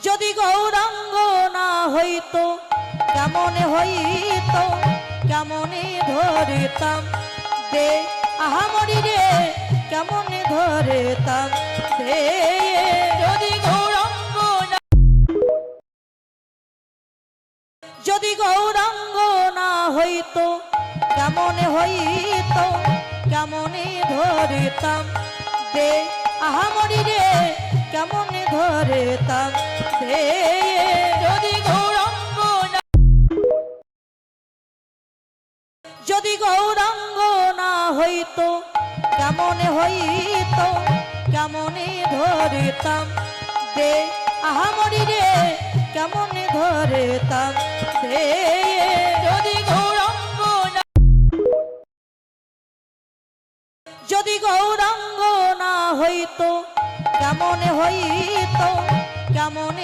যদি গৌরাঙ্গ না হইতো কেমনে হইতো, কেমনে ধরতাম দে আহামরি রে, কেমনে ধরতাম দে। যদি গৌরাঙ্গ না, যদি গৌরাঙ্গ না হইতো কেমনে হইতো, কেমনে ধরতাম দে আহামরি রে, কেমনে ধরতাম দে। যদি গৌরাঙ্গ না, যদি গৌরাঙ্গ না হইতো কেমনে হইতো, কেমনে ধরতাম দে আহামরি রে, কেমনে ধরতাম দে। যদি গৌরাঙ্গ না, যদি গৌরাঙ্গ না হইতো কেমনে হইতো, কেমনে